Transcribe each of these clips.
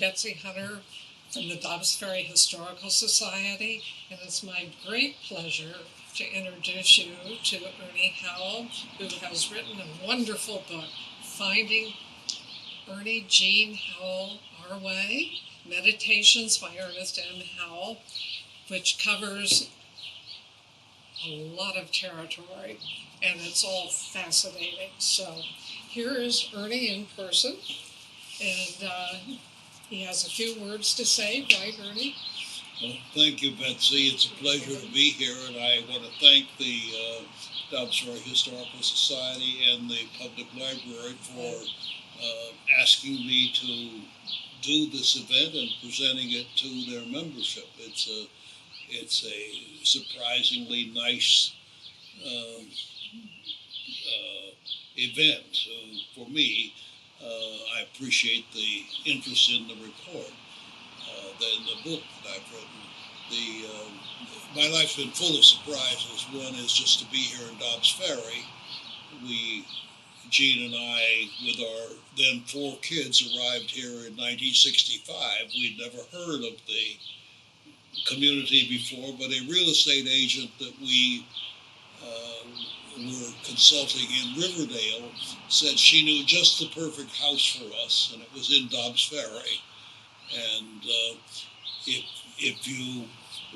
Betsy Hunter from the Dobbs Ferry Historical Society, and it's my great pleasure to introduce you to Ernie Howell, who has written a wonderful book, Finding Ernie Jean Howell Our Way, Meditations by Ernest M. Howell, which covers a lot of territory, and it's all fascinating. So here is Ernie in person, and he has a few words to say, right, Ernie? Well, thank you, Betsy. It's a pleasure to be here, and I want to thank the Dobbs Ferry Historical Society and the Public Library for asking me to do this event and presenting it to their membership. It's a surprisingly nice event for me. I appreciate the interest in the report, in the book that I've written. My life's been full of surprises. One is just to be here in Dobbs Ferry. Jean and I, with our then 4 kids, arrived here in 1965. We'd never heard of the community before, but a real estate agent that we were consulting in Riverdale said she knew just the perfect house for us, and it was in Dobbs Ferry. And if you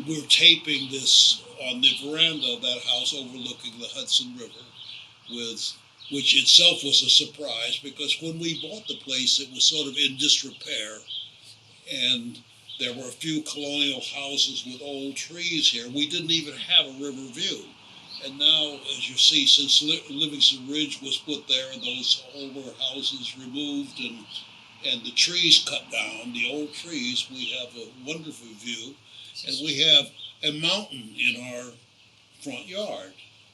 were taping this on the veranda of that house overlooking the Hudson River, which itself was a surprise, because when we bought the place, it was sort of in disrepair, and there were a few colonial houses with old trees here. We didn't even have a river view. And now, as you see, since Livingston Ridge was put there, those older houses removed and the trees cut down, the old trees, we have a wonderful view. And we have a mountain in our front yard.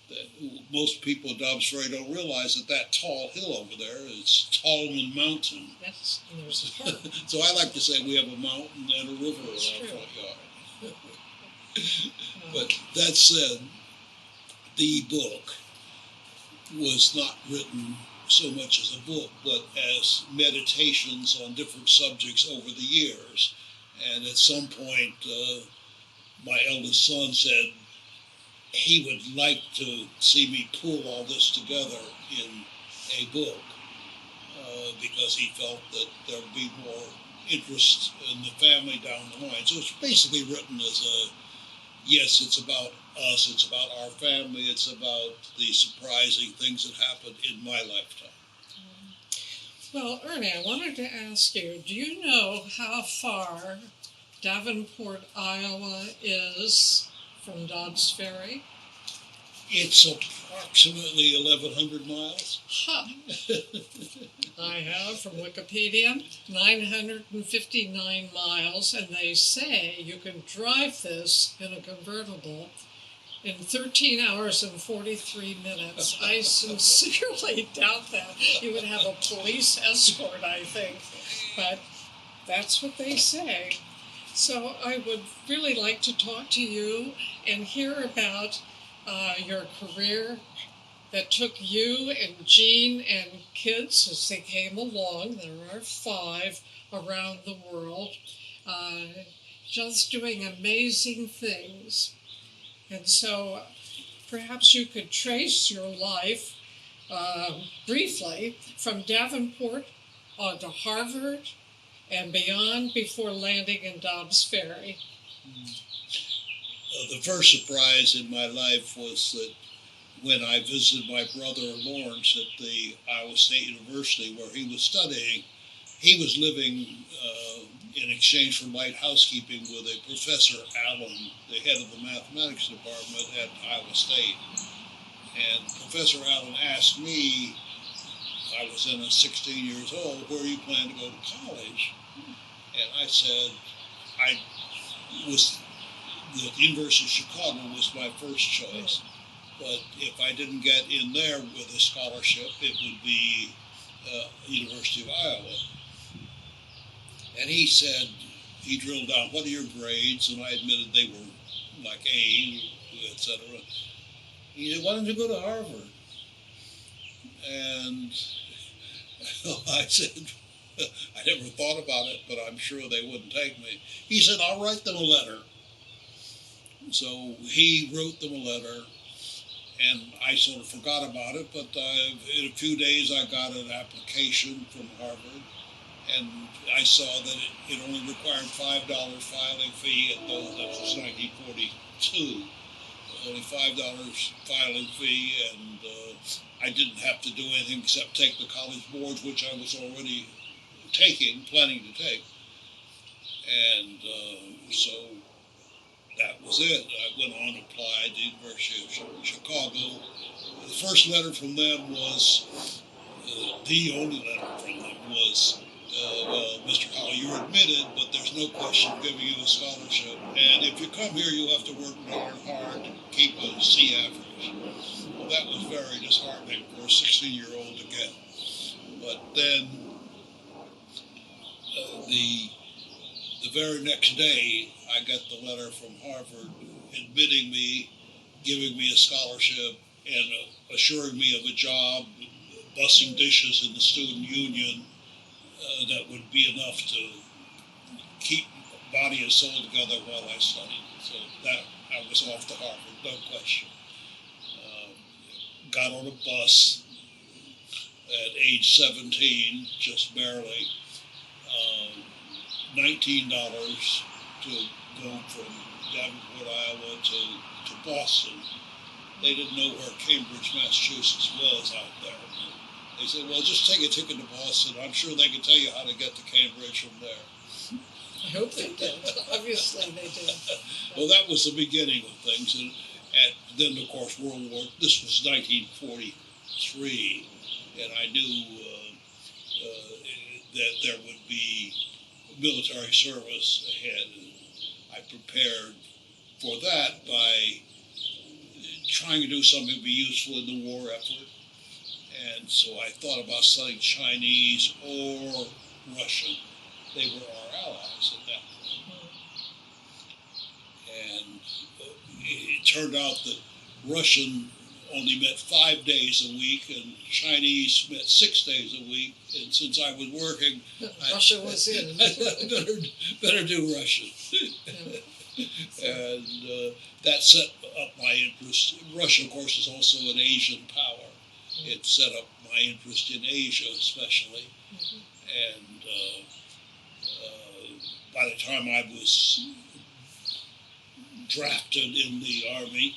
That most people at Dobbs Ferry don't realize that tall hill over there is Tallman Mountain. Yes, and there's a park. So I like to say we have a mountain and a river in our front yard. But that said, the book was not written so much as a book, but as meditations on different subjects over the years. And at some point, my eldest son said he would like to see me pull all this together in a book, because he felt that there would be more interest in the family down the line. So it's basically written as yes, it's about us, it's about our family, it's about the surprising things that happened in my lifetime. Well, Ernie, I wanted to ask you, do you know how far Davenport, Iowa is from Dobbs Ferry? It's approximately 1,100 miles. Huh. I have from Wikipedia 959 miles, and they say you can drive this in a convertible in 13 hours and 43 minutes. I sincerely doubt that. You would have a police escort, I think, but that's what they say. So I would really like to talk to you and hear about your career that took you and Jean and kids as they came along. There are 5 around the world, just doing amazing things. And so perhaps you could trace your life briefly from Davenport on to Harvard and beyond before landing in Dobbs Ferry. The first surprise in my life was that when I visited my brother Lawrence at the Iowa State University where he was studying, he was living in exchange for light housekeeping with a Professor Allen, the head of the mathematics department at Iowa State. And Professor Allen asked me, I was then 16 years old, where you plan to go to college? And I said, the University of Chicago was my first choice. But if I didn't get in there with a scholarship, it would be University of Iowa. And he said, he drilled down, what are your grades? And I admitted they were like A, etc. He said, why don't you go to Harvard? And I said, I never thought about it, but I'm sure they wouldn't take me. He said, I'll write them a letter. So he wrote them a letter, and I sort of forgot about it, but in a few days I got an application from Harvard, and I saw that it only required $5 filing fee at those, that was 1942, only $5 filing fee, and I didn't have to do anything except take the college boards, which I was already planning to take. And so that was it. I went on and applied to the University of Chicago. The first letter from them was, the only letter from them was, well, Mr. Howell, you're admitted, but there's no question of giving you a scholarship. And if you come here, you'll have to work darn hard to keep a C average. Well, that was very disheartening for a 16-year-old to get. But then the very next day, I got the letter from Harvard admitting me, giving me a scholarship, and assuring me of a job bussing dishes in the student union that would be enough to keep body and soul together while I studied. So that I was off to Harvard, no question. Got on a bus at age 17, just barely. $19 to go from Davenport, Iowa to Boston. They didn't know where Cambridge, Massachusetts was out there. They said, well, just take a ticket to Boston. I'm sure they can tell you how to get to Cambridge from there. I hope they did. Obviously they did. Well, that was the beginning of things. And then, of course, this was 1943, and I knew that there would be military service ahead. I prepared for that by trying to do something to be useful in the war effort. And so I thought about studying Chinese or Russian. They were our allies at that point. And it turned out that Russian only met 5 days a week, and Chinese met 6 days a week. And since I was working, Russia was in. better do Russian. And that set up my interest. Russia, of course, is also an Asian power. It set up my interest in Asia, especially. And by the time I was drafted in the Army,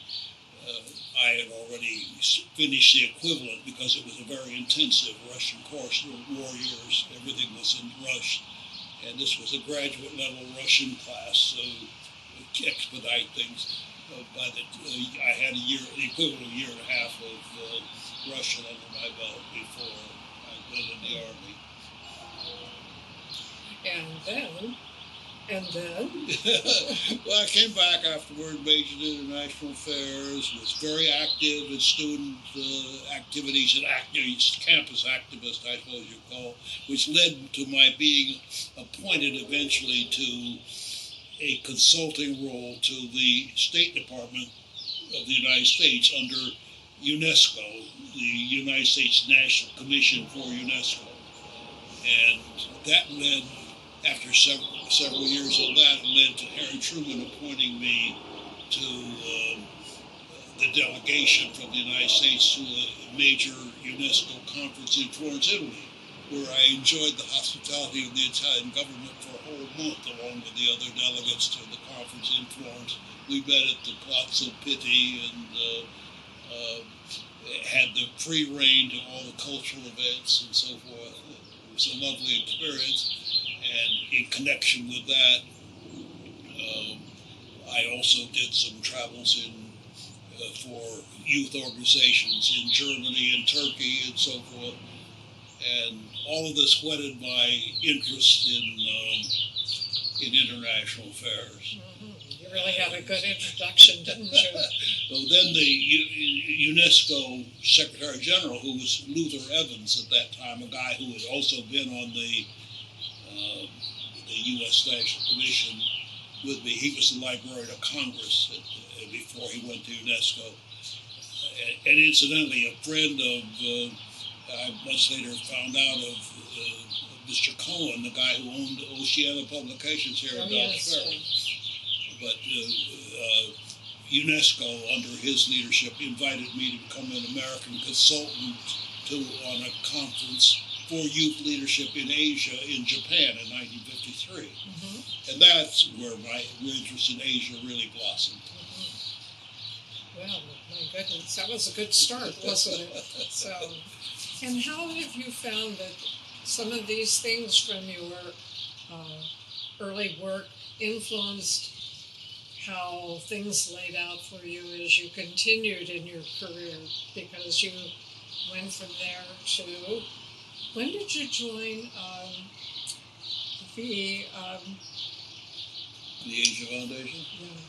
I had already finished the equivalent because it was a very intensive Russian course. The war years, everything was in Russian. And this was a graduate level Russian class, so to expedite things. I had the equivalent of a year and a half of Russian under my belt before I went in the Army. And then? Well, I came back afterward, majored in international affairs, was very active in student activities and campus activist, I suppose you'd call, which led to my being appointed eventually to a consulting role to the State Department of the United States under UNESCO, the United States National Commission for UNESCO. And that led, after several years of that, led to Harry Truman appointing me to the delegation from the United States to a major UNESCO conference in Florence, Italy, where I enjoyed the hospitality of the Italian government for a whole month, along with the other delegates to the conference in Florence. We met at the Palazzo Pitti and had the free rein to all the cultural events and so forth. It was a lovely experience. And in connection with that, I also did some travels for youth organizations in Germany and Turkey and so forth. And all of this whetted my interest in international affairs. You really had a good introduction, didn't you? So then the UNESCO Secretary General, who was Luther Evans at that time, a guy who had also been on the U.S. National Commission with me. He was the Librarian of Congress before he went to UNESCO. And incidentally, a friend of, I much later found out of Mr. Cohen, the guy who owned Oceana Publications here in Dobbs Ferry. But UNESCO, under his leadership, invited me to become an American consultant on a conference for youth leadership in Asia in Japan in 1953. And that's where my interest in Asia really blossomed. Well, my goodness, that was a good start, wasn't it? So, and how have you found that some of these things from your early work influenced how things laid out for you as you continued in your career? Because you went from there to, when did you join the Asia Foundation? Yeah.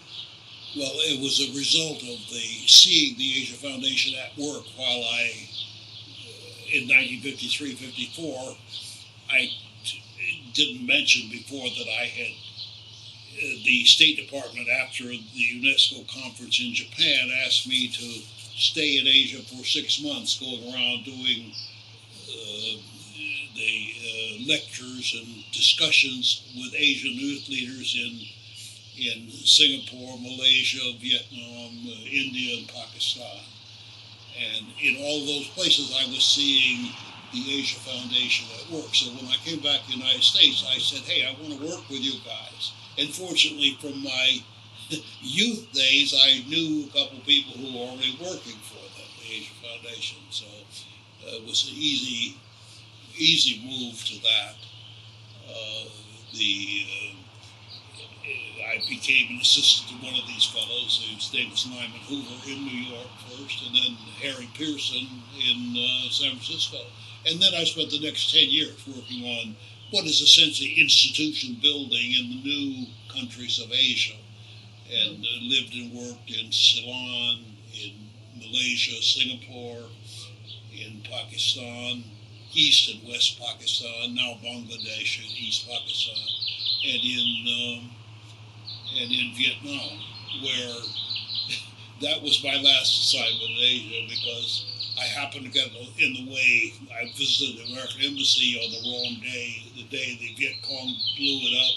Well, it was a result of seeing the Asia Foundation at work while in 1953-54, I didn't mention before that I had the State Department, after the UNESCO conference in Japan, asked me to stay in Asia for 6 months, going around doing the lectures and discussions with Asian youth leaders in Singapore, Malaysia, Vietnam, India, and Pakistan. And in all of those places, I was seeing the Asia Foundation at work. So when I came back to the United States, I said, hey, I want to work with you guys. And fortunately, from my youth days, I knew a couple people who were already working for them, the Asia Foundation. So it was an easy move to that. I became an assistant to one of these fellows. His name was Lyman Hoover in New York first, and then Harry Pearson in San Francisco. And then I spent the next 10 years working on what is essentially institution building in the new countries of Asia, and lived and worked in Ceylon, in Malaysia, Singapore, in Pakistan, East and West Pakistan, now Bangladesh and East Pakistan, and in Vietnam, where that was my last assignment in Asia, because I happened to get in the way. I visited the American Embassy on the wrong day, the day the Viet Cong blew it up,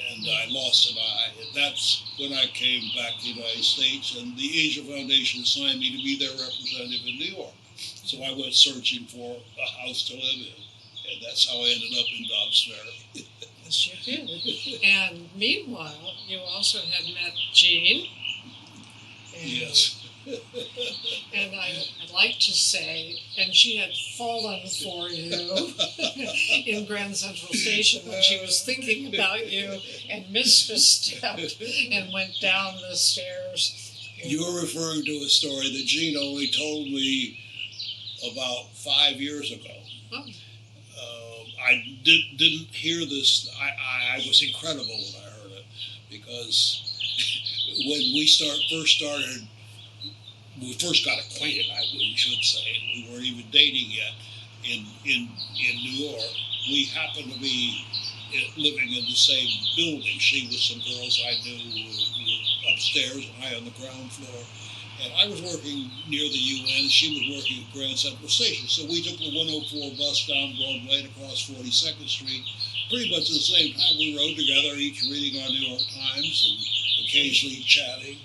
and I lost an eye. And that's when I came back to the United States, and the Asia Foundation assigned me to be their representative in New York. So I went searching for a house to live in, and that's how I ended up in Dobbs Ferry. Yes, you did. And meanwhile, you also had met Jean. Yes. And I'd like to say, and she had fallen for you in Grand Central Station when she was thinking about you and missed a step and went down the stairs. You're referring to a story that Jean only told me about 5 years ago. Oh. I didn't hear this. I was incredible when I heard it, because when we first got acquainted, we should say, we weren't even dating yet, in New York, we happened to be living in the same building. She with some girls I knew who were upstairs and I on the ground floor. And I was working near the UN, she was working at Grand Central Station. So we took the 104 bus down Broadway and across 42nd Street. Pretty much at the same time we rode together, each reading our New York Times and occasionally chatting.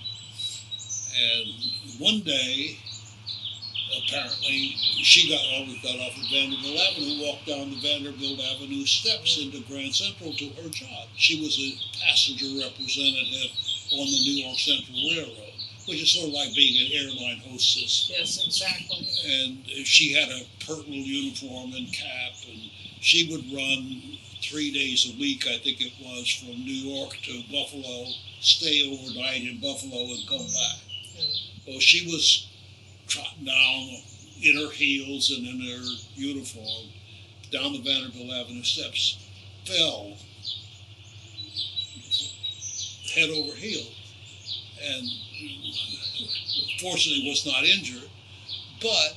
And one day, apparently, she always got off at Vanderbilt Avenue, walked down the Vanderbilt Avenue steps into Grand Central to her job. She was a passenger representative on the New York Central Railroad, which is sort of like being an airline hostess. Yes, exactly. And she had a purple uniform and cap, and she would run 3 days a week, I think it was, from New York to Buffalo, stay overnight in Buffalo and come back. Well, she was trotting down in her heels and in her uniform down the Vanderbilt Avenue steps, fell head over heel, and fortunately was not injured. But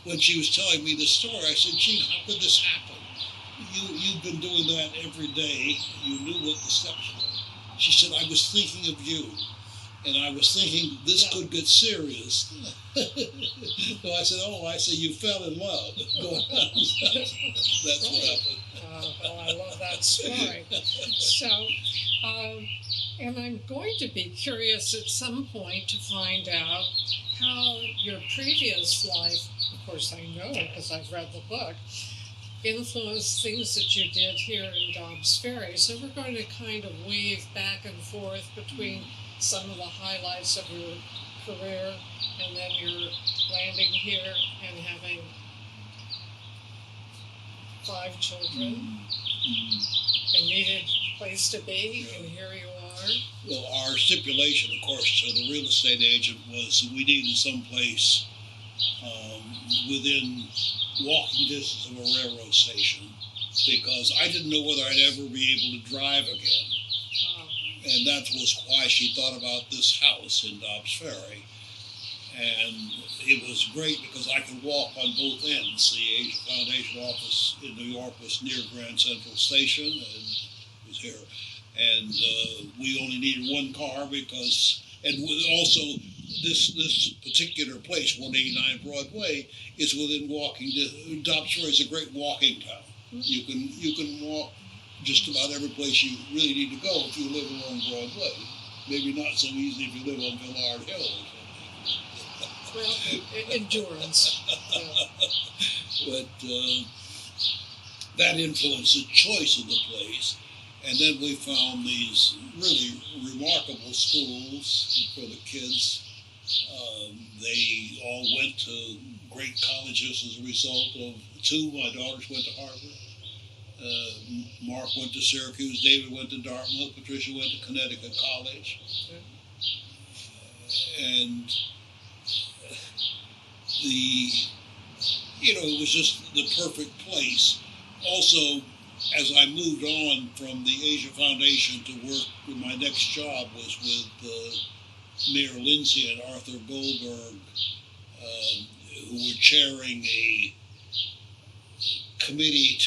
when she was telling me the story, I said, "Gee, how could this happen? You've been doing that every day. You knew what the steps were." She said, "I was thinking of you." And I was thinking, this could get serious. So I said, you fell in love. Go on. That's what happened. Well, I love that story. So, and I'm going to be curious at some point to find out how your previous life, of course I know because I've read the book, influenced things that you did here in Dobbs Ferry. So we're going to kind of weave back and forth between some of the highlights of your career and then your landing here and having 5 children and needed a place to be, and here you are. Well, our stipulation, of course, to the real estate agent was that we needed some place within walking distance of a railroad station, because I didn't know whether I'd ever be able to drive again. And that was why she thought about this house in Dobbs Ferry. And it was great because I could walk on both ends. The Asia Foundation office in New York was near Grand Central Station, and it was here. And we only needed one car because, and also this particular place, 189 Broadway, is within walking distance. Dobbs Ferry is a great walking town. You can walk just about every place you really need to go if you live along Broadway. Maybe not so easy if you live on Villard Hill or something. Well, endurance. But that influenced the choice of the place. And then we found these really remarkable schools for the kids. They all went to great colleges as a result of 2. My daughters went to Harvard. Mark went to Syracuse. David went to Dartmouth. Patricia went to Connecticut College. And it was just the perfect place. Also, as I moved on from the Asia Foundation to work, my next job was with Mayor Lindsay and Arthur Goldberg, who were chairing a committee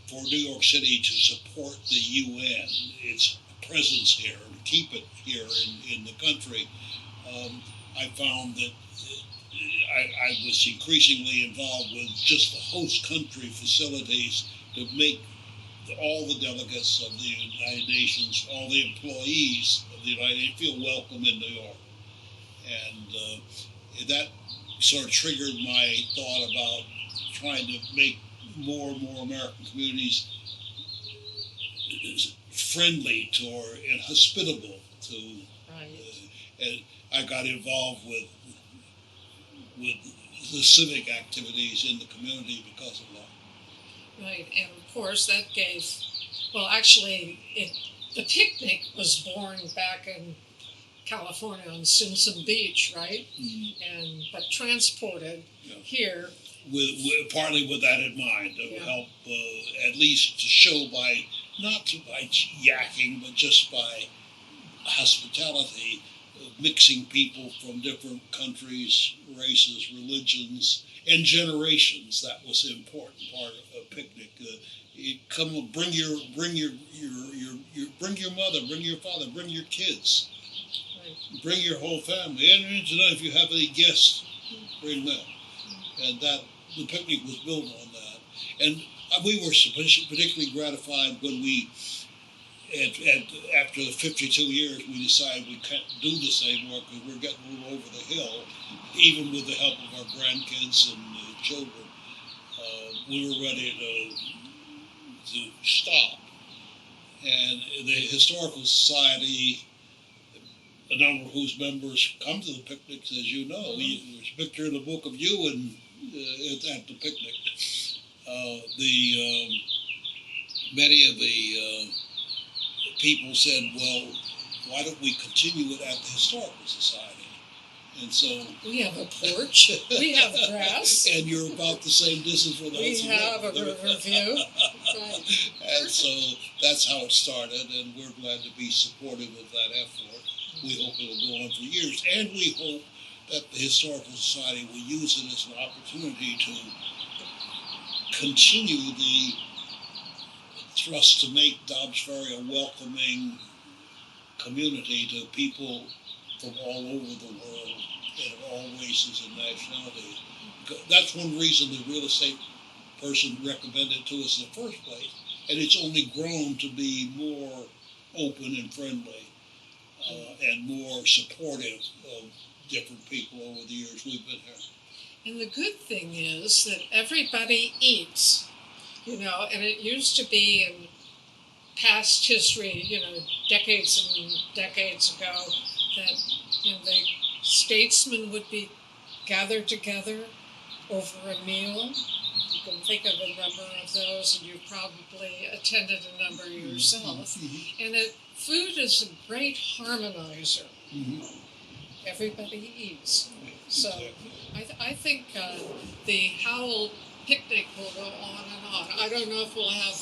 for New York City to support the UN, its presence here, and keep it here in the country. I found that I was increasingly involved with just the host country facilities to make all the delegates of the United Nations, all the employees of the United Nations feel welcome in New York. And that sort of triggered my thought about trying to make more and more American communities friendly and hospitable to. Right. And I got involved with the civic activities in the community because of that. Right, and of course that gave, well actually the picnic was born back in California on Simpson Beach, right? Mm-hmm. But transported here. Partly with that in mind, to help at least to show not by yakking, but just by hospitality, mixing people from different countries, races, religions, and generations. That was an important part of a picnic. Bring your mother, bring your father, bring your kids, right. Bring your whole family. And if you have any guests, bring them. And that the picnic was built on that. And we were particularly gratified when we, after the 52 years, we decided we can't do the same work because we're getting a little over the hill, even with the help of our grandkids and children. We were ready to stop. And the Historical Society, a number of whose members come to the picnics, as you know. There's a picture in the book of you at the picnic. Many of the people said, well, why don't we continue it at the Historical Society? And so we have a porch, we have grass, and you're about the same distance from us. We have a river view. Right. And so that's how it started, and we're glad to be supportive of that effort. We hope it will go on for years, and we hope that the Historical Society will use it as an opportunity to continue the thrust to make Dobbs Ferry a welcoming community to people from all over the world and of all races and nationalities. That's one reason the real estate person recommended it to us in the first place. And it's only grown to be more open and friendly and more supportive of different people over the years we've been here. And the good thing is that everybody eats, and it used to be in past history, decades and decades ago, that the statesmen would be gathered together over a meal. You can think of a number of those, and you've probably attended a number yourself. Mm-hmm. And food is a great harmonizer. Mm-hmm. Everybody eats. So Exactly. I think the Howell picnic will go on and on. I don't know if we'll have,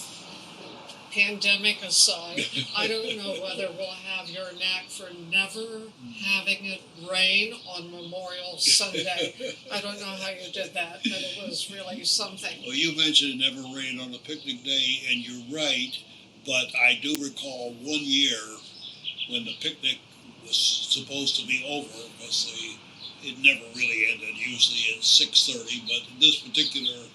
pandemic aside, I don't know whether we'll have your knack for never having it rain on Memorial Sunday. I don't know how you did that, but it was really something. Well, you mentioned it never rained on a picnic day, and you're right, but I do recall one year when the picnic was supposed to be over, because it never really ended, usually at 6:30, but in this particular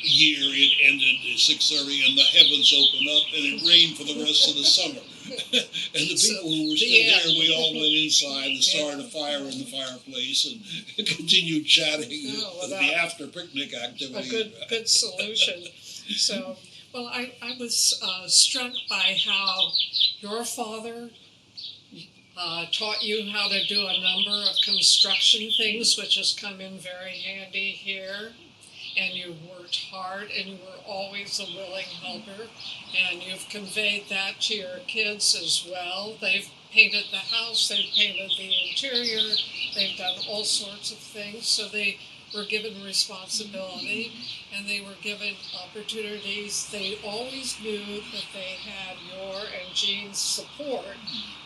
year it ended at 6:30 and the heavens opened up and it rained for the rest of the summer. And the people who were still there, we all went inside and started a fire in the fireplace and continued chatting the after picnic activity. A good solution. So, well, I was struck by how your father taught you how to do a number of construction things, which has come in very handy here. And you worked hard, and you were always a willing helper, and you've conveyed that to your kids as well. They've painted the house, they've painted the interior, they've done all sorts of things, so they were given responsibility, and they were given opportunities. They always knew that they had your and Jean's support,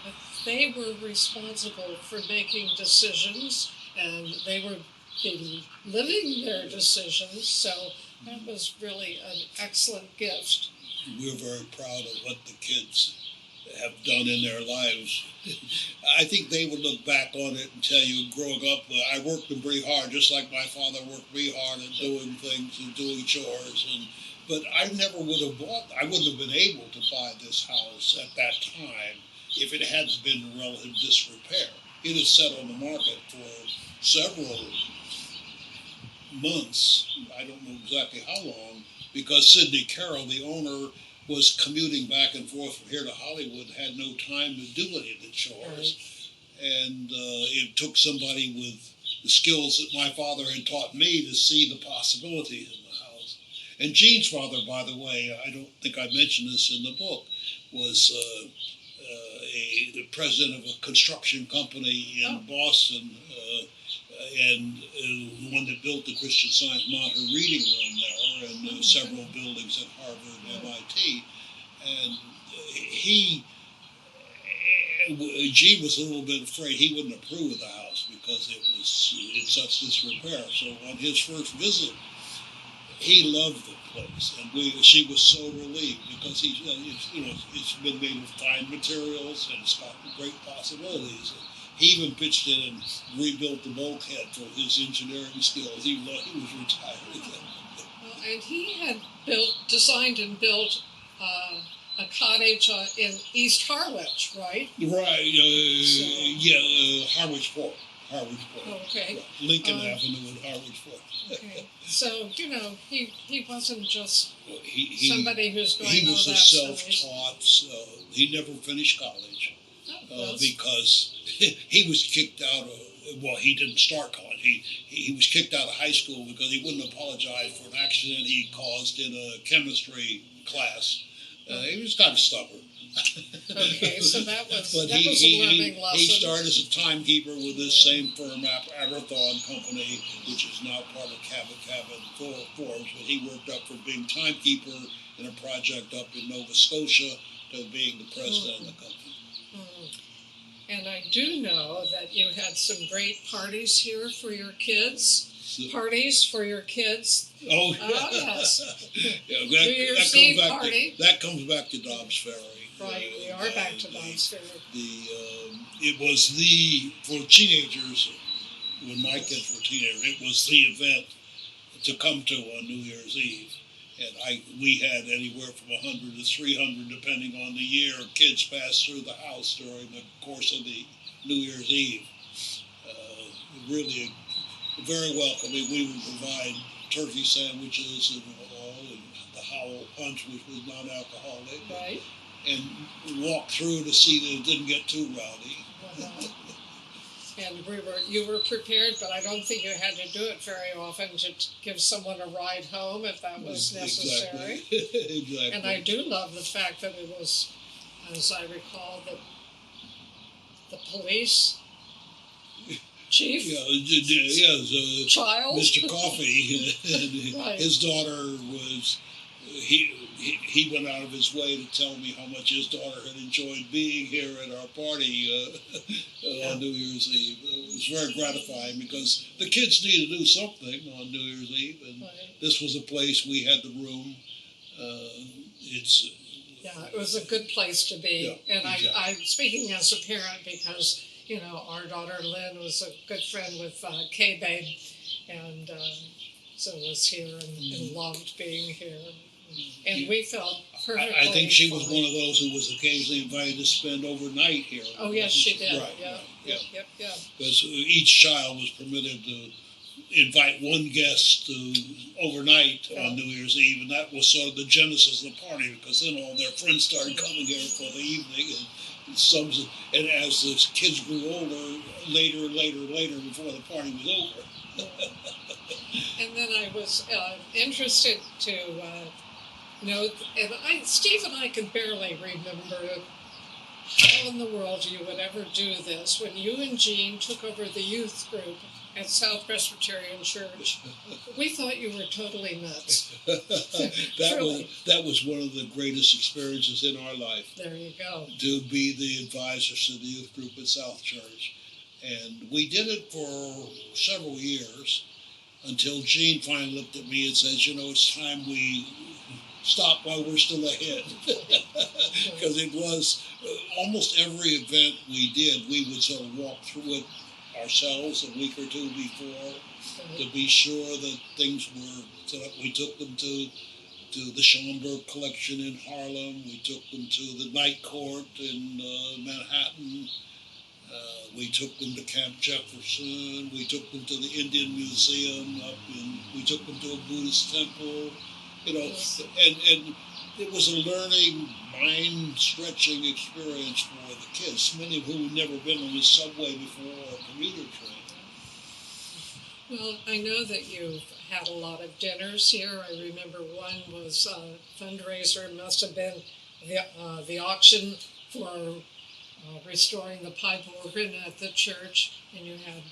but they were responsible for making decisions, and they were living their decisions, so that was really an excellent gift. We're very proud of what the kids have done in their lives. I think they would look back on it and tell you, growing up, I worked them pretty hard, just like my father worked me hard at doing things and doing chores. But I never would have I wouldn't have been able to buy this house at that time if it hadn't been in relative disrepair. It had sat on the market for several months, I don't know exactly how long, because Sidney Carroll, the owner, was commuting back and forth from here to Hollywood, had no time to do any of the chores. And it took somebody with the skills that my father had taught me to see the possibilities in the house. And Jean's father, by the way, I don't think I mentioned this in the book, was the president of a construction company in Boston, and the one that built the Christian Science Monitor reading room there, and several buildings at Harvard and MIT. And Gene was a little bit afraid he wouldn't approve of the house because it was in such disrepair. So on his first visit, he loved the place, and she was so relieved because it's been made with fine materials and it's got great possibilities. He even pitched in and rebuilt the bulkhead for his engineering skills. He was retired again. Well, and he had designed and built a cottage in East Harwich, right? Right. Harwich Fort. Okay. Right. Lincoln Avenue and Harwich Fort. Okay. So he wasn't just he somebody who's going. He was a self-taught. He never finished college. Because he was kicked out of, he didn't start college. He was kicked out of high school because he wouldn't apologize for an accident he caused in a chemistry class. He was kind of stubborn. Okay, so that was a learning lesson. He started as a timekeeper with this same firm, Aberthon Company, which is now part of Cabot Forbes, but he worked up from being timekeeper in a project up in Nova Scotia to being the president of the company. And I do know that you had some great parties here for your kids. Parties for your kids. Oh, yes. Yeah, that comes back to Dobbs Ferry. Right, we are back to Dobbs Ferry. It was for teenagers, when my kids were teenagers, it was the event to come to on New Year's Eve. And we had anywhere from 100 to 300, depending on the year, kids passed through the house during the course of the New Year's Eve. Really very welcoming. We would provide turkey sandwiches and all, and the Howell punch, which was non-alcoholic. Right. And walk through to see that it didn't get too rowdy. And you were prepared, but I don't think you had to do it very often to give someone a ride home if that was necessary. Exactly. And I do love the fact that it was, as I recall, the police chief, child, Mr. Coffee, and right. His daughter was. He went out of his way to tell me how much his daughter had enjoyed being here at our party on New Year's Eve. It was very gratifying because the kids needed to do something on New Year's Eve, and this was a place. We had the room. It was a good place to be. Yeah, and exactly. I'm speaking as a parent because, our daughter Lynn was a good friend with K-Babe, and so was here and loved being here. And we felt perfectly I think she was fine. one of those who was occasionally invited to spend overnight here. Oh, yes, she did. Right, Yeah. yeah. Yep. Because each child was permitted to invite one guest to overnight on New Year's Eve, and that was sort of the genesis of the party, because then all their friends started coming here for the evening, and as the kids grew older, later before the party was over. And then I was interested to note, and Steve and I can barely remember how in the world you would ever do this when you and Jean took over the youth group at South Presbyterian Church. We thought you were totally nuts. That was one of the greatest experiences in our life. There you go. To be the advisors to the youth group at South Church. And we did it for several years until Jean finally looked at me and says, it's time we stop while we're still ahead. Because it was almost every event we did, we would sort of walk through it ourselves a week or two before to be sure that things were set up. We took them to the Schomburg collection in Harlem. We took them to the Night Court in Manhattan. We took them to Camp Jefferson. We took them to the Indian Museum we took them to a Buddhist temple. And it was a learning, mind-stretching experience for the kids, many of whom had never been on the subway before or a commuter train. Well, I know that you've had a lot of dinners here. I remember one was a fundraiser, must have been the auction for restoring the pipe organ at the church, and you had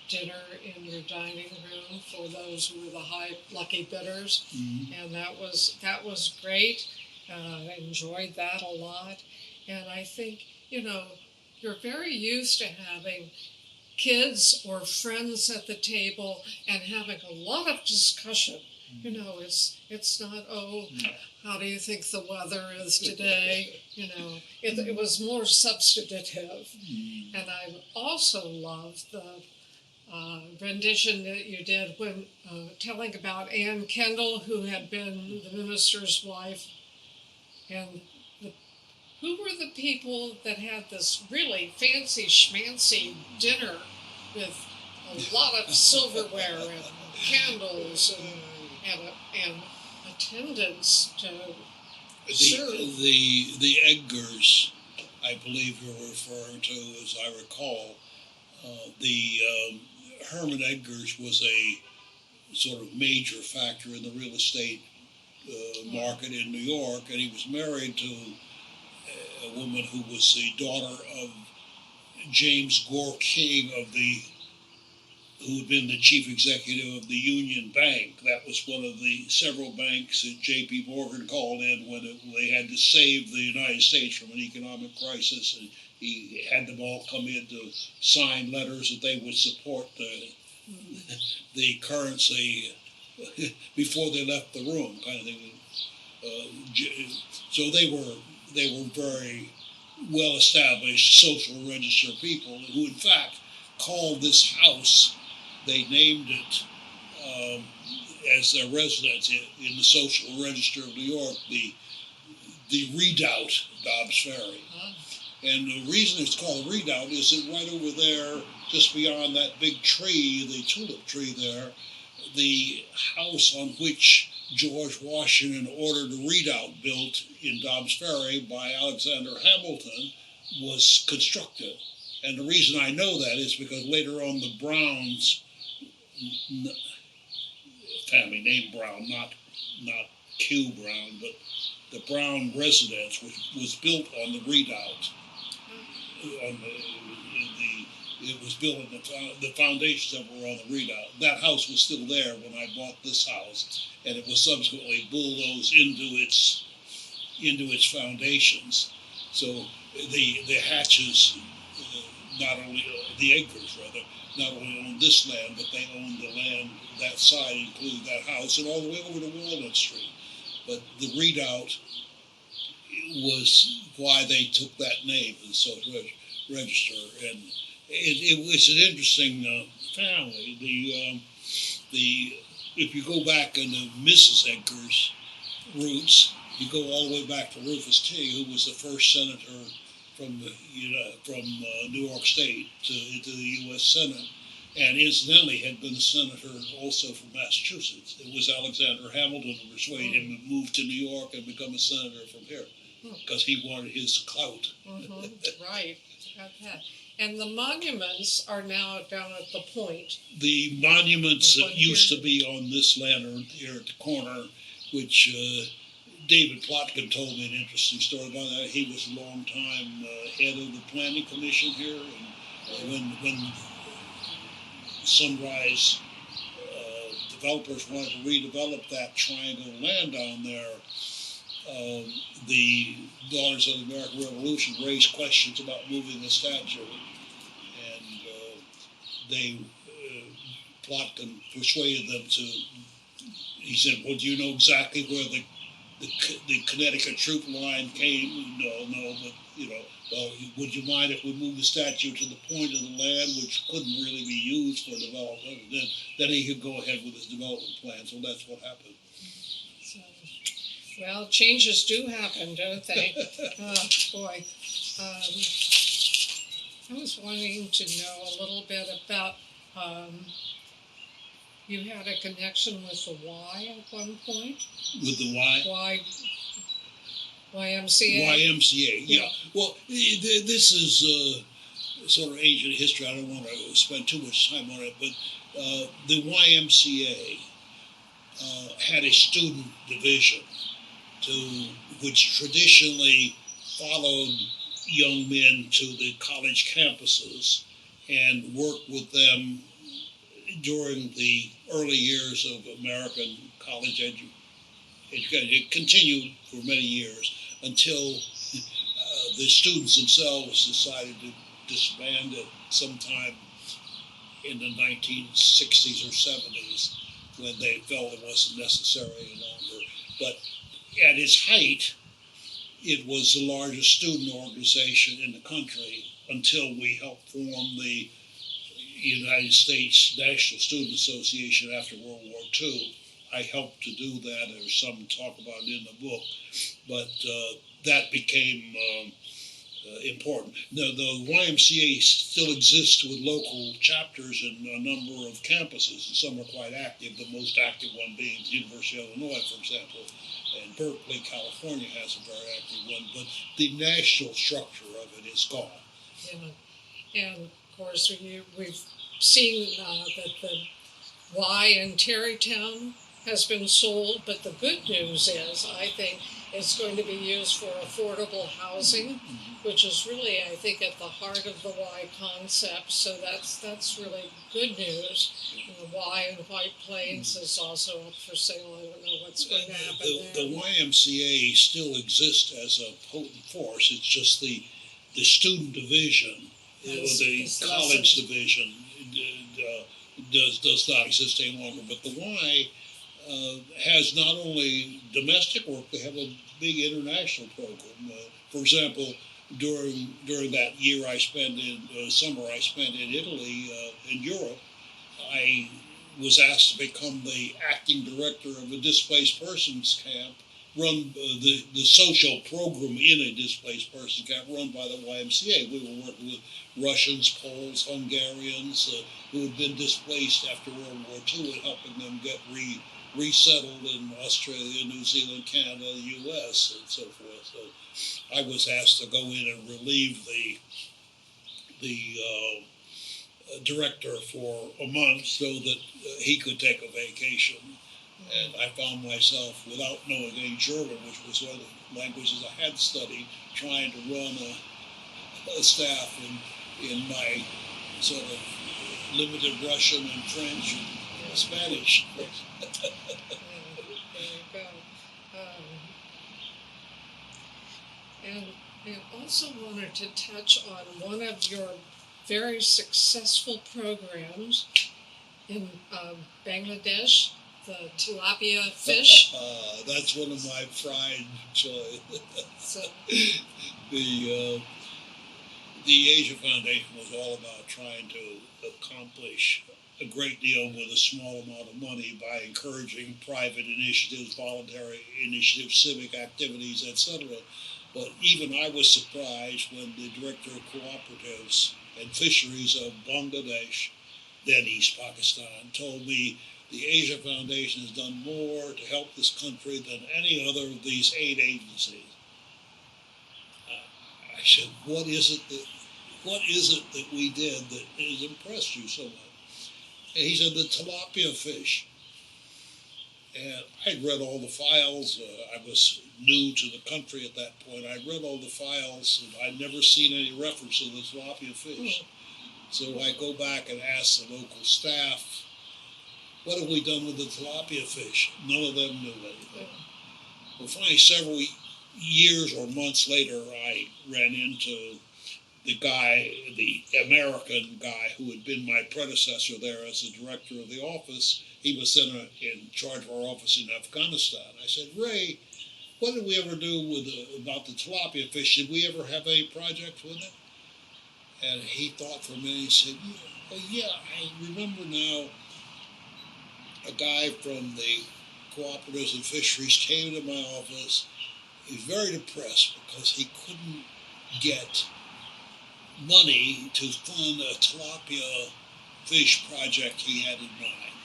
dinner in your dining room for those who were the high lucky bidders, and that was great. I enjoyed that a lot, and I think you're very used to having kids or friends at the table and having a lot of discussion. It's not, how do you think the weather is today? It was more substantive. And I also loved the rendition that you did when telling about Ann Kendall, who had been the minister's wife. And who were the people that had this really fancy schmancy dinner with a lot of silverware and candles and attendants to serve? The Edgars, I believe you're referring to, as I recall. Herman Edgars was a sort of major factor in the real estate market in New York, and he was married to a woman who was the daughter of James Gore King, who had been the chief executive of the Union Bank. That was one of the several banks that J.P. Morgan called in when they had to save the United States from an economic crisis, and he had them all come in to sign letters that they would support the currency before they left the room, kind of thing. So they were they were very well-established social register people who, in fact, called this house, they named it as their residence in the social register of New York, the Redoubt, Dobbs Ferry. And the reason it's called Redoubt is that right over there, just beyond that big tree, the tulip tree there, the house on which George Washington ordered a redoubt built in Dobbs Ferry by Alexander Hamilton was constructed. And the reason I know that is because later on the Browns, family name Brown, not Q Brown, but the Brown residence, which was built on the redoubt. It was built on the foundations that were on the redoubt. That house was still there when I bought this house, and it was subsequently bulldozed into its foundations. So the Hatches, not only the Edgars rather, not only owned this land, but they owned the land that side, including that house, and all the way over to Walnut Street. But the redoubt was why they took that name in the social register, and it was an interesting family. If you go back into Mrs. Edgar's roots, you go all the way back to Rufus T., who was the first senator from New York State into the U.S. Senate, and incidentally had been a senator also from Massachusetts. It was Alexander Hamilton who persuaded him to move to New York and become a senator from here, because he wanted his clout. Right. Okay. And the monuments are now down at the point. The monuments that used to be on this land here at the corner, which David Plotkin told me an interesting story about that. He was a long time head of the planning commission here, and when Sunrise developers wanted to redevelop that triangle of land down there, the Daughters of the American Revolution raised questions about moving the statue, and Plotkin persuaded them to. He said, "Well, do you know exactly where the Connecticut troop line came?" No, but would you mind if we moved the statue to the point of the land which couldn't really be used for development? And then he could go ahead with his development plan. So that's what happened. So, well, changes do happen, don't they? Boy. I was wanting to know a little bit about, you had a connection with the Y at one point? With the Y? YMCA? YMCA, yeah. Well, this is sort of ancient history. I don't want to spend too much time on it, but the YMCA had a student division which traditionally followed young men to the college campuses and worked with them during the early years of American college education. It continued for many years until the students themselves decided to disband it sometime in the 1960s or 70s when they felt it wasn't necessary any longer. But at its height, it was the largest student organization in the country until we helped form the United States National Student Association after World War II. I helped to do that. There's some talk about it in the book, but that became important. Now, the YMCA still exists with local chapters in a number of campuses, and some are quite active, the most active one being the University of Illinois, for example, and Berkeley, California has a very active one, but the national structure of it is gone. Yeah. And of course, we've seen that the Y in Tarrytown has been sold, but the good news is, I think, it's going to be used for affordable housing, which is really, I think, at the heart of the Y concept. So that's really good news. And the Y in White Plains is also up for sale. I don't know what's going to happen there. The YMCA still exists as a potent force. It's just the student division, the college division, does not exist any longer. But the Y has not only domestic work, they have a big international program. For example, during that year I spent in summer I spent in Italy, in Europe, I was asked to become the acting director of a displaced persons camp, run the social program in a displaced person camp run by the YMCA. We were working with Russians, Poles, Hungarians who had been displaced after World War II and helping them get resettled in Australia, New Zealand, Canada, the U.S., and so forth. So I was asked to go in and relieve the director for a month so that he could take a vacation. And I found myself, without knowing any German, which was one of the languages I had studied, trying to run a staff in my sort of limited Russian and French and Spanish. There you go. And I also wanted to touch on one of your very successful programs in Bangladesh, the tilapia fish. That's one of my fried choice. So, the Asia Foundation was all about trying to accomplish a great deal with a small amount of money by encouraging private initiatives, voluntary initiatives, civic activities, etc. But even I was surprised when the director of cooperatives and fisheries of Bangladesh, then East Pakistan, told me the Asia Foundation has done more to help this country than any other of these 8 agencies. I said, what is it that we did that has impressed you so much? And he said, the tilapia fish. And I'd read all the files. I was new to the country at that point. I'd read all the files, and I'd never seen any reference to the tilapia fish. So I go back and ask the local staff, what have we done with the tilapia fish? None of them knew anything. Well, finally, several years or months later, I ran into the guy, the American guy who had been my predecessor there as the director of the office. He was then in charge of our office in Afghanistan. I said, Ray, what did we ever do about the tilapia fish? Did we ever have any project with it? And he thought for a minute. He said, yeah, I remember now a guy from the cooperatives and fisheries came to my office. He was very depressed because he couldn't get money to fund a tilapia fish project he had in mind.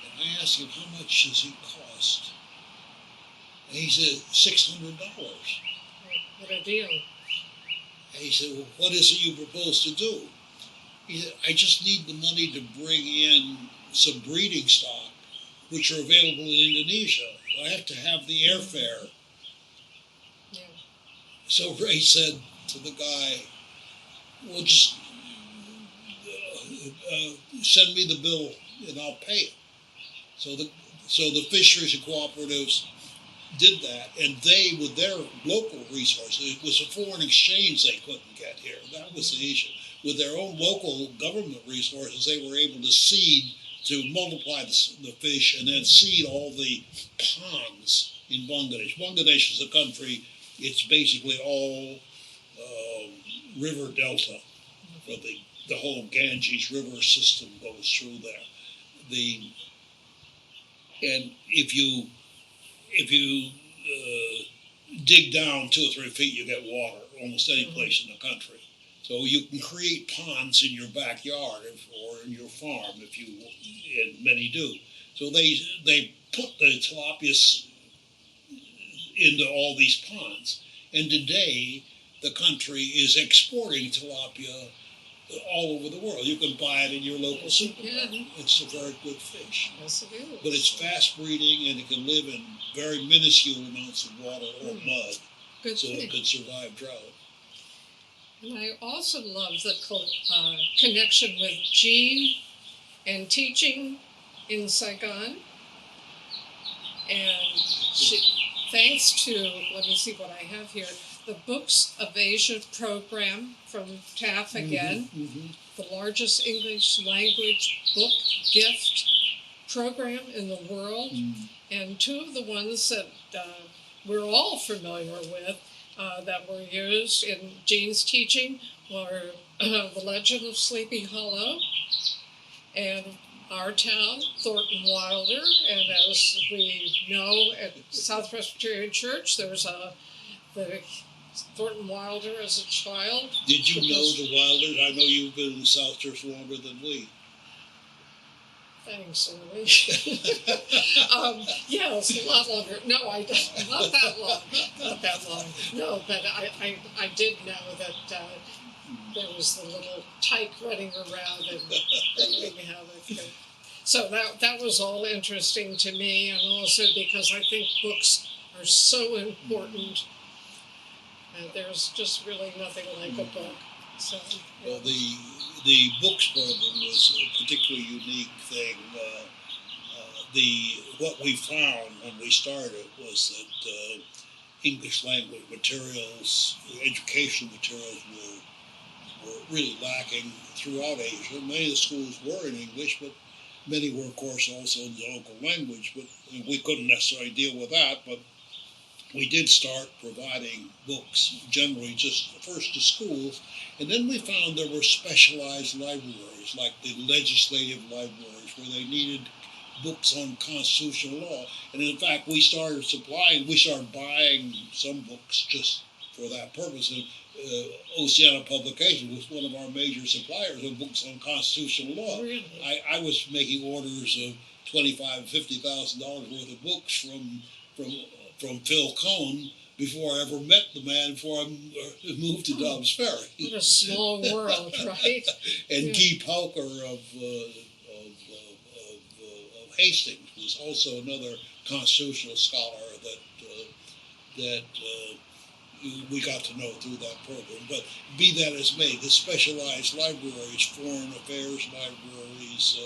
And I asked him, how much does it cost? And he said, $600. what a deal. And he said, well, what is it you propose to do? He said, I just need the money to bring in some breeding stock, which are available in Indonesia. I have to have the airfare. Yeah. So Ray said to the guy, well, just send me the bill and I'll pay it. So the fisheries and cooperatives did that, and they, with their local resources, it was a foreign exchange they couldn't get here. That was the issue. With their own local government resources, they were able to seed, to multiply the fish, and then seed all the ponds in Bangladesh. Bangladesh is a country, it's basically all river delta. But the whole Ganges River system goes through there. And if you dig down 2 or 3 feet, you get water almost any place in the country. So you can create ponds in your backyard or in your farm, and many do. So they put the tilapia into all these ponds. And today, the country is exporting tilapia all over the world. You can buy it in your local supermarket. Yeah. It's a very good fish. Yes, it is. But it's fast breeding, and it can live in very minuscule amounts of water or mud. Good so thing. It can survive drought. And I also love the connection with Jean and teaching in Saigon. And thanks to, let me see what I have here, the Books of Asia program from TAF again, the largest English language book gift program in the world. And two of the ones that we're all familiar with that were used in Jean's teaching were The Legend of Sleepy Hollow and our town, Thornton Wilder. And as we know at South Presbyterian Church, there's the Thornton Wilder as a child. Did you know the Wilders? I know you've been in the South Church longer than we. Thanks, Ernie. Yes, a lot longer. No, I don't. Not that long. Not that long. No, but I did know that there was the little tyke running around and wreaking havoc. So that was all interesting to me, and also because I think books are so important. There's just really nothing like a book. So, yeah. Well, the books program was a particularly unique thing. What we found when we started was that English language materials, educational materials were really lacking throughout Asia. Many of the schools were in English, but many were, of course, also in the local language. But we couldn't necessarily deal with that. But we did start providing books, generally just first to schools, and then we found there were specialized libraries, like the legislative libraries, where they needed books on constitutional law. And in fact, we started buying some books just for that purpose. And Oceana Publications was one of our major suppliers of books on constitutional law. Really? I was making orders of $25,000 and $50,000 worth of books from Phil Cohn before I ever met the man, before I moved to Dobbs Ferry. What a small world, right? And Guy Pauker of Hastings was also another constitutional scholar that we got to know through that program. But be that as may, the specialized libraries, foreign affairs libraries,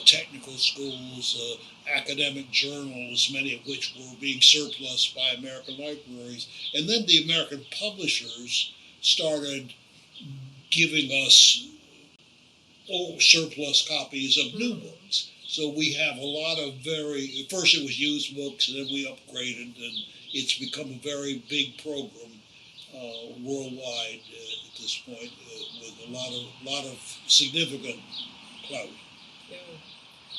technical schools, academic journals, many of which were being surplus by American libraries. And then the American publishers started giving us surplus copies of new books. So we have a lot of first it was used books, and then we upgraded, and it's become a very big program worldwide at this point with a lot of significant clout. Yeah.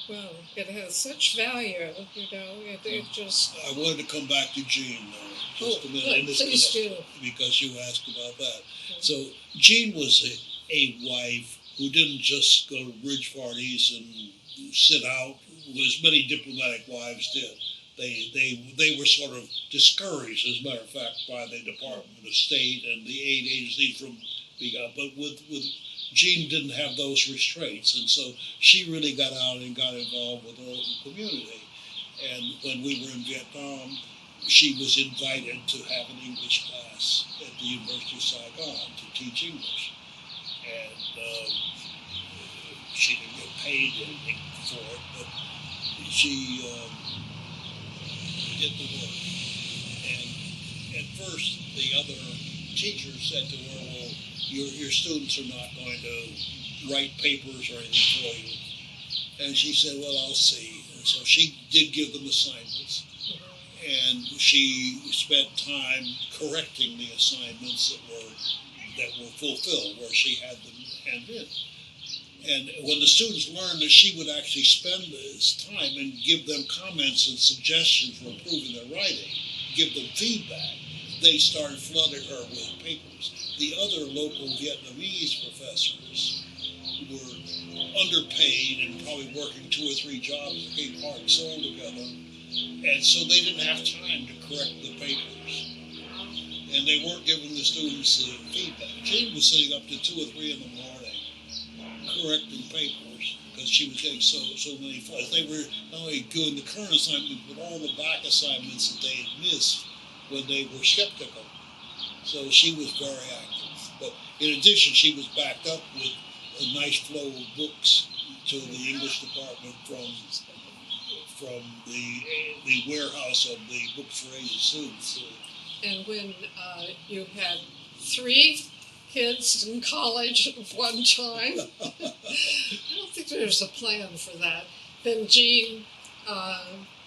Well, it has such value, it just... I wanted to come back to Jean, though, just a minute. Good, please do. Because you asked about that. Okay. So Jean was a wife who didn't just go to bridge parties and sit out, as many diplomatic wives did. They were sort of discouraged, as a matter of fact, by the Department of State and the aid agency from being out. But with Jean didn't have those restraints, and so she really got out and got involved with the local community. And when we were in Vietnam, she was invited to have an English class at the University of Saigon to teach English. And she didn't get paid anything for it, but she did the work. And at first, the other teacher said to her, well, your students are not going to write papers or anything for you. And she said, well, I'll see. And so she did give them assignments. And she spent time correcting the assignments that were fulfilled, where she had them handed in. And when the students learned that she would actually spend this time and give them comments and suggestions for improving their writing, give them feedback, they started flooding her with papers. The other local Vietnamese professors were underpaid and probably working 2 or 3 jobs to keep heart and soul together. And so they didn't have time to correct the papers. And they weren't giving the students feedback. Jean was sitting up to 2 or 3 in the morning correcting papers because she was getting so many flaws. They were not only doing the current assignments, but all the back assignments that they had missed when they were skeptical. So she was very active. But in addition, she was backed up with a nice flow of books to the English department from the warehouse of the Books for Asian Students. And when you had 3 kids in college at one time, I don't think there's a plan for that. then Jean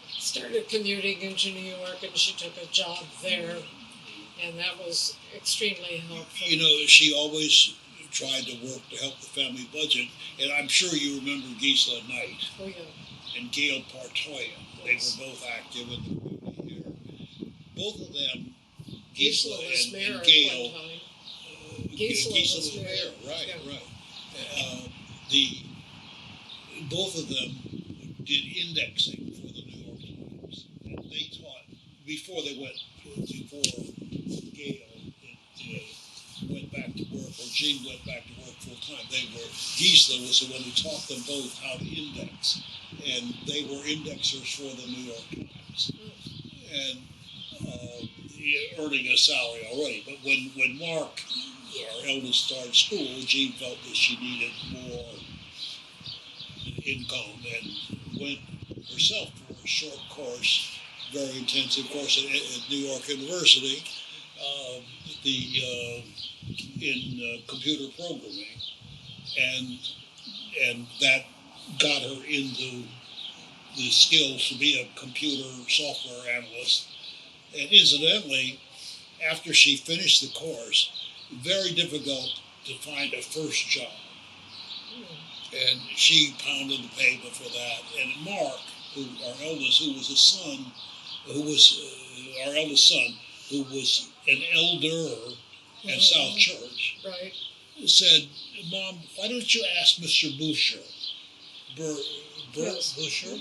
started commuting into New York, and she took a job there, and that was extremely helpful. You know, she always tried to work to help the family budget, and I'm sure you remember Gisela Knight Oh, yeah. and Gail Partoya. Yes. They were both active in the community here. Both of them, Gisela Gisela was mayor and at Gail, one time. Gisela Gisela was was mayor, mayor, right, yeah. right. Both of them did indexing for the New York Times, and they taught before Gail went back to work, or Jean went back to work full time. Gisela was the one who taught them both how to index, and they were indexers for the New York Times, and earning a salary already. But when Mark, our eldest, started school, Jean felt that she needed more income and went herself for a short course, very intensive course at New York University, in computer programming, and that got her into the skills to be a computer software analyst. And incidentally, after she finished the course, very difficult to find a first job. And she pounded the pavement for that. And Mark, our eldest, who was our eldest son, who was an elder at South Church, Right. said, "Mom, why don't you ask Mr. Boucher, Yes. Boucher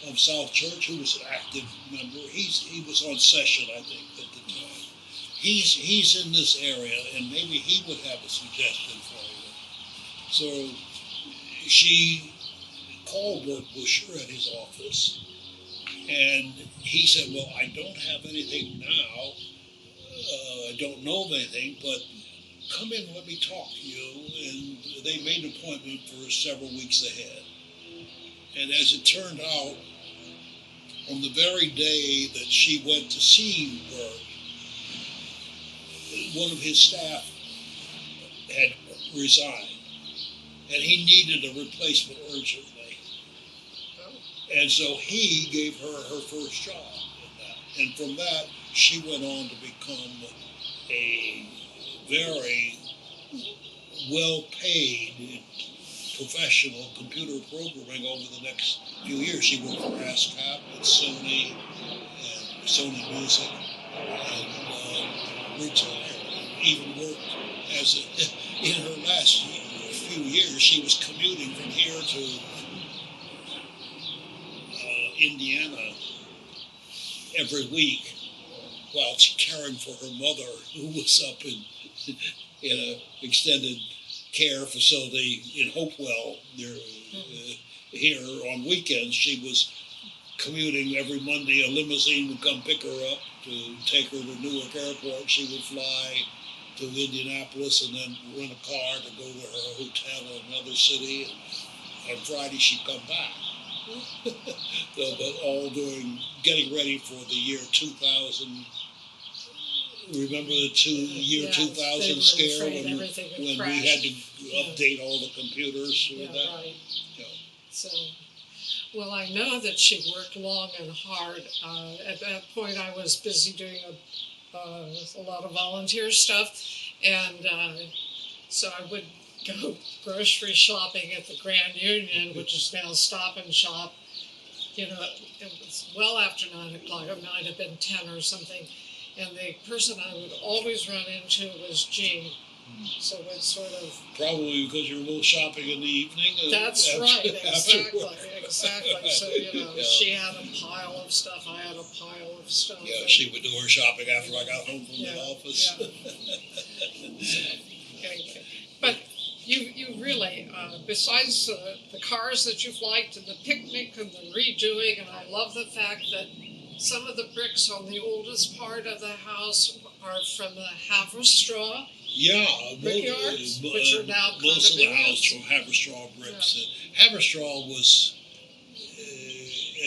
of South Church, who was an active member? He was on session, I think, at the time. He's in this area, and maybe he would have a suggestion for you." So she called Bert Boucher at his office, and he said, "Well, I don't have anything now. I don't know of anything, but come in and let me talk to you." And they made an appointment for several weeks ahead. And as it turned out, on the very day that she went to see Bert, one of his staff had resigned, and he needed a replacement urgently. And so he gave her her first job in that. And from that, she went on to become a very well-paid professional computer programming over the next few years. She worked for ASCAP and Sony Music, and retired. Even worked in her last few years, she was commuting from here to Indiana every week while caring for her mother, who was up in an extended care facility in Hopewell. Here on weekends, she was commuting every Monday. A limousine would come pick her up to take her to Newark Airport. She would fly to Indianapolis and then rent a car to go to her hotel in another city. And on Friday, she'd come back. But all getting ready for the year 2000. Remember the year 2000 scare when we had to update all the computers with that? Right. Yeah. So, well, I know that she worked long and hard. At that point, I was busy doing a lot of volunteer stuff, and so I would go grocery shopping at the Grand Union, which is now Stop and Shop. You know, it was well after 9 o'clock. It might have been 10 or something. And the person I would always run into was Jean. So it's sort of... Probably because you were a little shopping in the evening. That's right, exactly. So, she had a pile of stuff, I had a pile of stuff. Yeah, she would do her shopping after I got home from the office. Yeah. Anyway. But you really, besides the cars that you've liked and the picnic and the redoing, and I love the fact that some of the bricks on the oldest part of the house are from the Haverstraw brickyards, which are now most of the house from Haverstraw bricks. Yeah. Haverstraw was,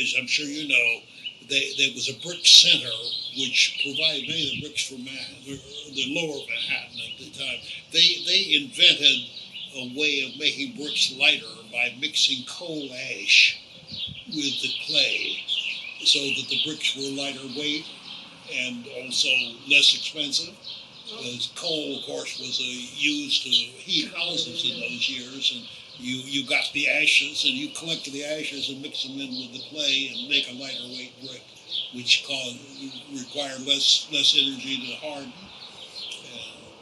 as I'm sure you know, there was a brick center which provided many of the bricks for the lower Manhattan at the time. They invented a way of making bricks lighter by mixing coal ash with the clay so that the bricks were lighter weight and also less expensive. Because coal, of course, was used to heat houses in those years, and you got the ashes and you collected the ashes and mixed them in with the clay and make a lighter weight brick, which required less energy to harden.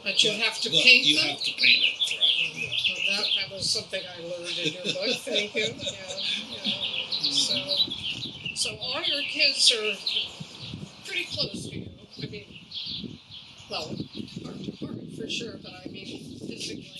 But you have to paint you them? You have to paint it, right. Yeah. Well, that was something I learned in your book. Thank you. Yeah. So all your kids are pretty close to you. I mean, well, hard for sure, but I mean physically.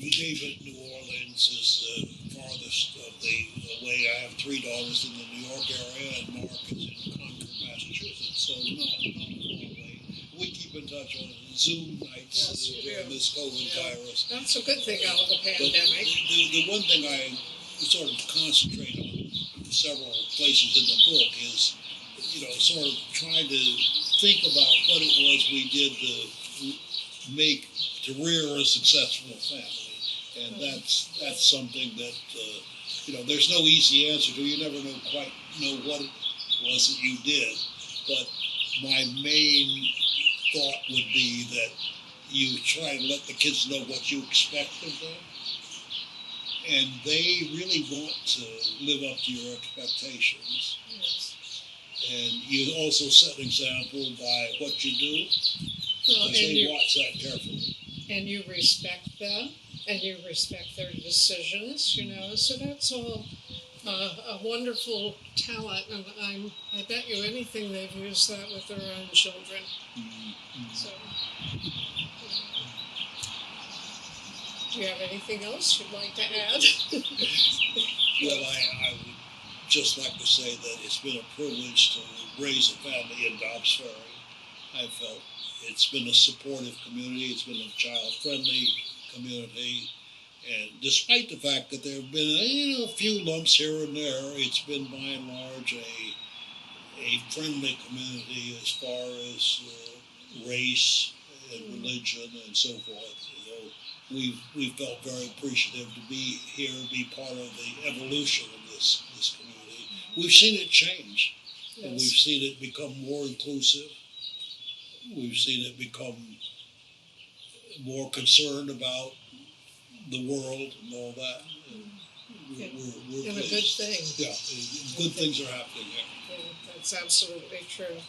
David, New Orleans is the farthest away. I have 3 daughters in the New York area, and Mark is in Concord, Massachusetts, so not far away. We keep in touch on Zoom nights during this COVID virus. That's a good thing out of the pandemic. The one thing I sort of concentrate on several places in the book is, sort of trying to think about what it was we did to rear a successful family. And that's something that, there's no easy answer to. You never quite know what it was that you did. But my main thought would be that you try to let the kids know what you expect of them. And they really want to live up to your expectations. Yes. And you also set an example by what you do. Well, and they watch that carefully. And you respect them, and you respect their decisions, So that's all a wonderful talent, and I bet you anything they've used that with their own children. Mm-hmm. So, do you have anything else you'd like to add? Well, I would just like to say that it's been a privilege to raise a family in Dobbs Ferry. I felt it's been a supportive community. It's been a child-friendly community. And despite the fact that there have been a few lumps here and there, it's been by and large a friendly community as far as race and religion and so forth. We felt very appreciative to be here, be part of the evolution of this community. We've seen it change. Yes. And we've seen it become more inclusive. We've seen it become more concerned about the world and all that. We're and a good thing. Yeah, good things are happening here. Yeah, that's absolutely true.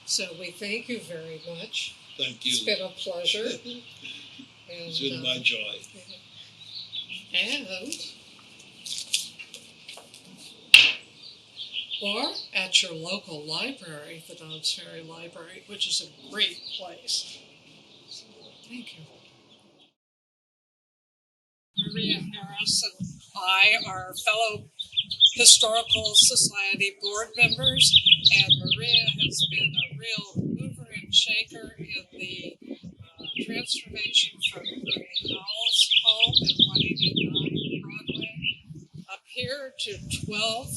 So we thank you very much. Thank you. It's been a pleasure. It's been my joy. And or at your local library, the Dobbs Ferry Library, which is a great place. So, thank you. Maria Harris and I are fellow Historical Society board members, and Maria has been a real mover and shaker in the transformation from Ernie Howell's home at 189 Broadway up here to 12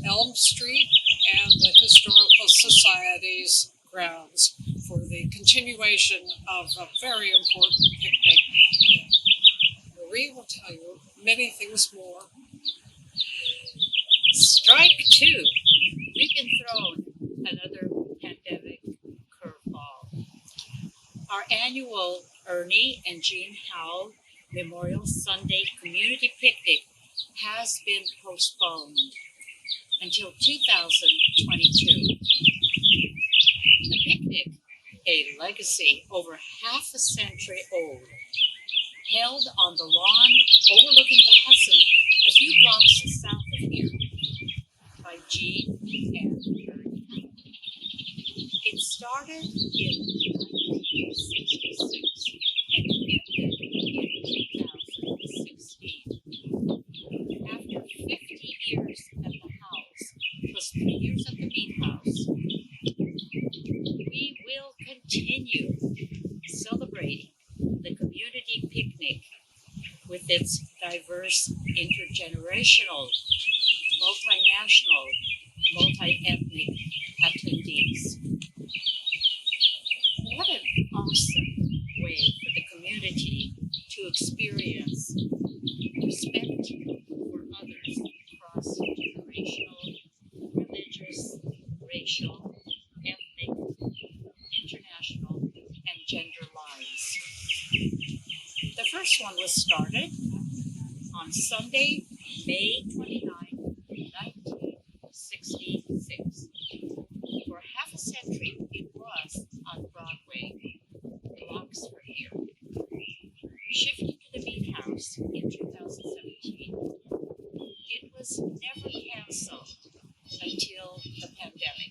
Elm Street and the Historical Society's grounds for the continuation of a very important picnic. Marie will tell you many things more. Strike two. We've been thrown another pandemic curveball. Our annual Ernie and Jean Howell Memorial Sunday Community Picnic has been postponed until 2022. The picnic, a legacy over half a century old, held on the lawn overlooking the Hudson a few blocks south of here by Jean and Ernie. It started in 1966 and ended in 2016. After 50 years at the house, plus 3 years at the Meat House, we will continue celebrating the community picnic with its diverse intergenerational, multinational, multi-ethnic attendees. What an awesome way for the community to experience the years across generational, religious, racial, ethnic, international, and gender lines. The first one was started on Sunday, May 29, 1966. For half a century, it was on Broadway, blocks from here. Shifting to the Meat House in 2017, it was never canceled until the pandemic.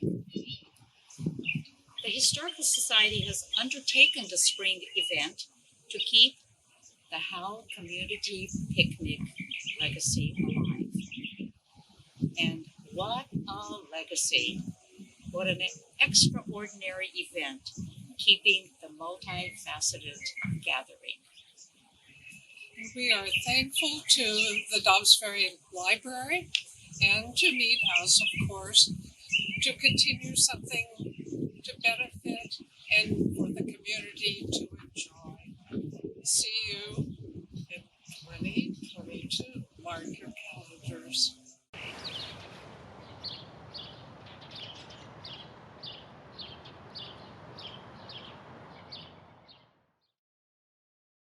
The Historical Society has undertaken the spring event to keep the Howell Community Picnic legacy alive. And what a legacy! What an extraordinary event, keeping the multifaceted gathering. We are thankful to the Dobbs Ferry Library and to Mead House, of course, to continue something to benefit and for the community to enjoy. See you in 2022. Mark your